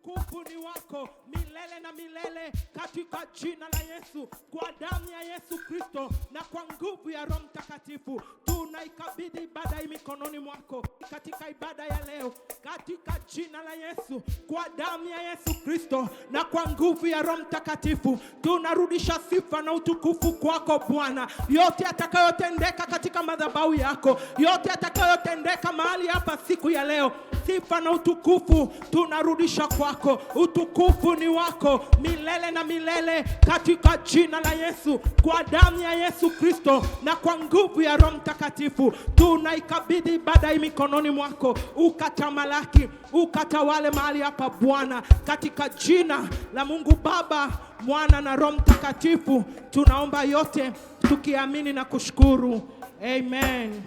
utukufu ni wako milele na milele, katika jina la Yesu, kwa damu ya Yesu Kristo na kwa nguvu ya Roho Mtakatifu. Tunaikabidhi ibada hii mikononi mwako katika ibada ya leo, katika jina la Yesu, kwa damu ya Yesu Kristo na kwa nguvu ya Roho Mtakatifu. Tunarudisha sifa na utukufu kwako Bwana. Yote atakayotendeka katika madhabahu yako, yote atakayotendeka mahali hapa siku ya leo, sifa na utukufu tunarudisha kwako. Utukufu ni wako milele na milele, katika jina la Yesu, kwa damu ya Yesu Kristo na kwa nguvu ya Roho Mtakatifu. Tunaikabidhi ibada hii mikononi mwako, ukatamalaki, ukatawale mahali hapa Bwana, katika jina la Mungu Baba, Mwana na Roho Mtakatifu. Tunaomba yote tukiamini na kushukuru. Amen.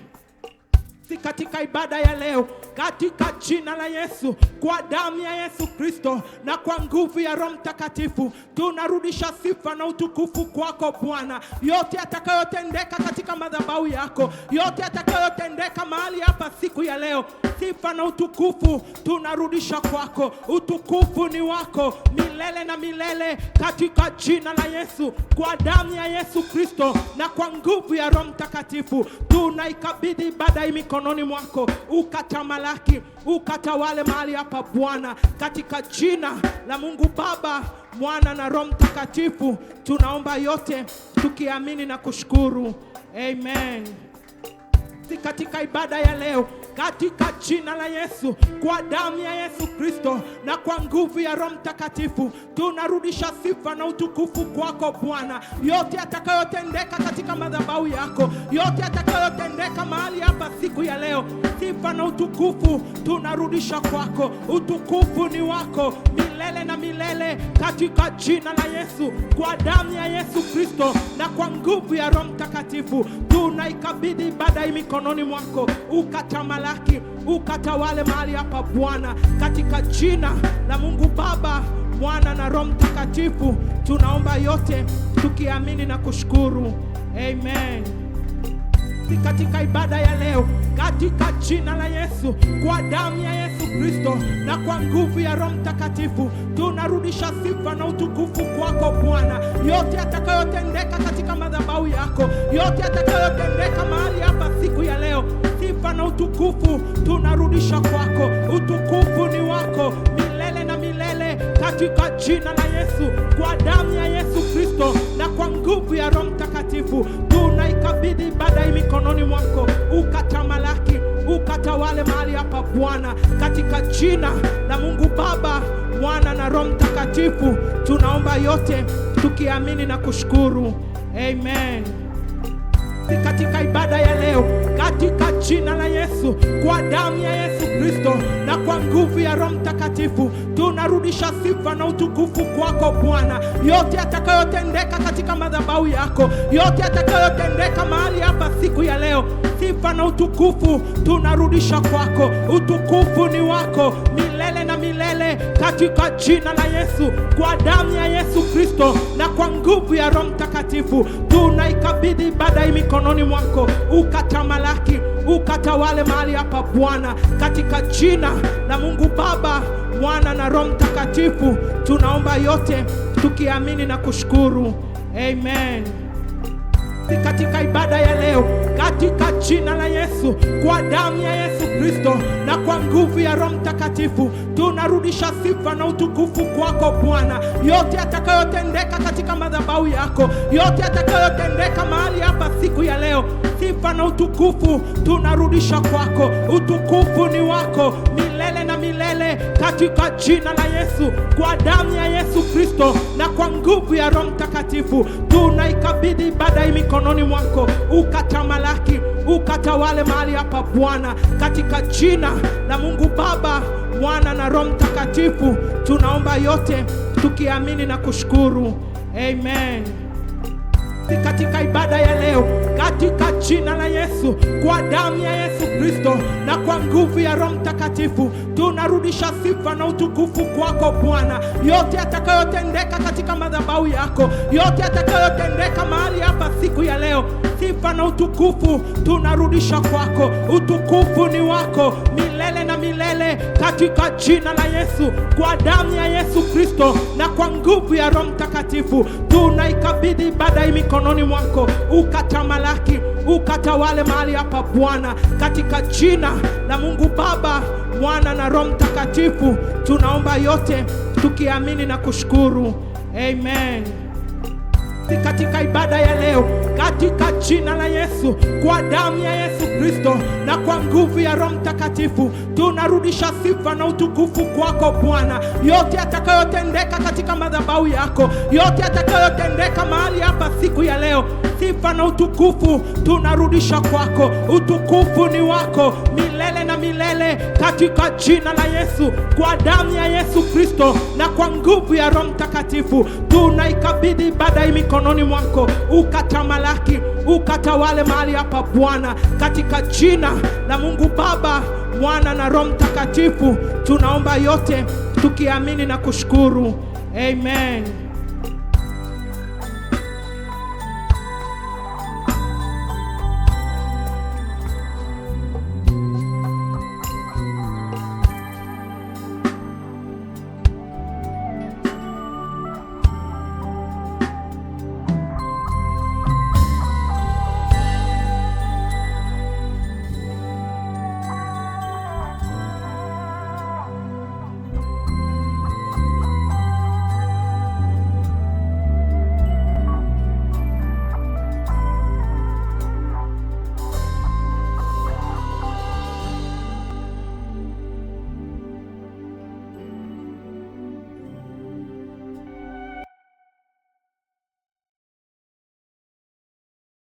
Katika ibada ya leo, katika jina la Yesu, kwa damu ya Yesu Kristo na kwa nguvu ya Roho Mtakatifu, tunarudisha sifa na utukufu kwako Bwana. Yote atakayotendeka katika madhabahu yako, yote atakayotendeka mahali hapa siku ya leo, sifa na utukufu tunarudisha kwako. Utukufu ni wako milele na milele, katika jina la Yesu, kwa damu ya Yesu Kristo na kwa nguvu ya Roho Mtakatifu. Tunaikabidhi ibada hii mikononi mwako, ukatamalaki, ukatawale mahali hapa Bwana, katika jina la Mungu Baba, Mwana na Roho Mtakatifu. Tunaomba yote tukiamini na kushukuru. Amen. Katika ibada ya leo, katika jina la Yesu, kwa damu ya Yesu Kristo na kwa nguvu ya Roho Mtakatifu, tunarudisha sifa na utukufu kwako Bwana. Yote atakayotendeka katika madhabahu yako, yote atakayotendeka mahali hapa siku ya leo, sifa na utukufu tunarudisha kwako. Utukufu ni wako milele na milele, katika jina la Yesu, kwa damu ya Yesu Kristo na kwa nguvu ya Roho Mtakatifu. Tunaikabidhi ibada hii mikononi mwako, ukatamalaki, ukatawale mahali hapa Bwana, katika jina la Mungu Baba, Mwana na Roho Mtakatifu. Tunaomba yote tukiamini na kushukuru. Amen. Katika ibada ya leo, katika jina la Yesu, kwa damu ya Yesu Kristo na kwa nguvu ya Roho Mtakatifu, tunarudisha sifa na utukufu kwako Bwana. Yote atakayotendeka katika madhabahu yako, yote atakayotendeka mahali hapa siku ya leo, sifa na utukufu tunarudisha kwako. Utukufu ni wako milele na milele, katika jina la Yesu, kwa damu ya Yesu Kristo na kwa nguvu ya Roho Mtakatifu. Tunaikabidhi ibada hii mikononi mwako, ukatamalaki, ukatawale mahali hapa Bwana, katika jina la Mungu Baba, Mwana na Roho Mtakatifu. Tunaomba yote tukiamini na kushukuru. Amen. Katika ibada ya leo, katika jina la Yesu, kwa damu ya Yesu Kristo na kwa nguvu ya Roho Mtakatifu, tunarudisha sifa na utukufu kwako Bwana. Yote atakayotendeka katika madhabahu yako, yote atakayotendeka mahali hapa siku ya leo, sifa na utukufu tunarudisha kwako. Utukufu ni wako milele na milele, katika jina la Yesu, kwa damu ya Yesu Kristo na kwa nguvu ya Roho Mtakatifu. Tunaikabidhi ibada hii mikononi mwako, ukatamalaki, ukatawale mahali hapa Bwana, katika jina la Mungu Baba, Mwana na Roho Mtakatifu. Tunaomba yote tukiamini na kushukuru. Amen. Katika ibada ya leo, katika jina la Yesu, kwa damu ya Yesu Kristo na kwa nguvu ya Roho Mtakatifu, tunarudisha sifa na utukufu kwako Bwana. Yote atakayotendeka katika madhabahu yako, yote atakayotendeka mahali hapa siku ya leo, sifa na utukufu tunarudisha kwako. Utukufu ni wako milele na milele, katika jina la Yesu, kwa damu ya Yesu Kristo na kwa nguvu ya Roho Mtakatifu. Tunaikabidhi ibada hii mikononi mwako, ukatamalaki, ukatawale mahali hapa Bwana, katika jina la Mungu Baba, Mwana na Roho Mtakatifu. Tunaomba yote tukiamini na kushukuru. Amen. Katika ibada ya leo, katika jina la Yesu, kwa damu ya Yesu Kristo na kwa nguvu ya Roho Mtakatifu, tunarudisha sifa na utukufu kwako Bwana. Yote atakayotendeka katika madhabahu yako, yote atakayotendeka mahali hapa siku ya leo, sifa na utukufu tunarudisha kwako. Utukufu ni wako milele milele na milele katika jina la Yesu, kwa damu ya Yesu Kristo na kwa nguvu ya Roho Mtakatifu. Tunaikabidhi ibada hii mikononi mwako, ukatamalaki, ukatawale mahali hapa Bwana, katika jina la Mungu Baba, Mwana na Roho Mtakatifu. Tunaomba yote tukiamini na kushukuru. Amen. Katika ibada ya leo, katika jina la Yesu, kwa damu ya Yesu Kristo na kwa nguvu ya Roho Mtakatifu, tunarudisha sifa na utukufu kwako Bwana. Yote atakayotendeka katika madhabahu yako, yote atakayotendeka mahali hapa siku ya leo, sifa na utukufu tunarudisha kwako. Utukufu ni wako milele na milele katika jina la Yesu, kwa damu ya Yesu Kristo na kwa nguvu ya Roho Mtakatifu. Tunaikabidhi ibada hii mikononi mwako, ukatamalaki, ukatawale mahali hapa Bwana, katika jina la Mungu Baba, Mwana na Roho Mtakatifu. Tunaomba yote tukiamini na kushukuru. Amen.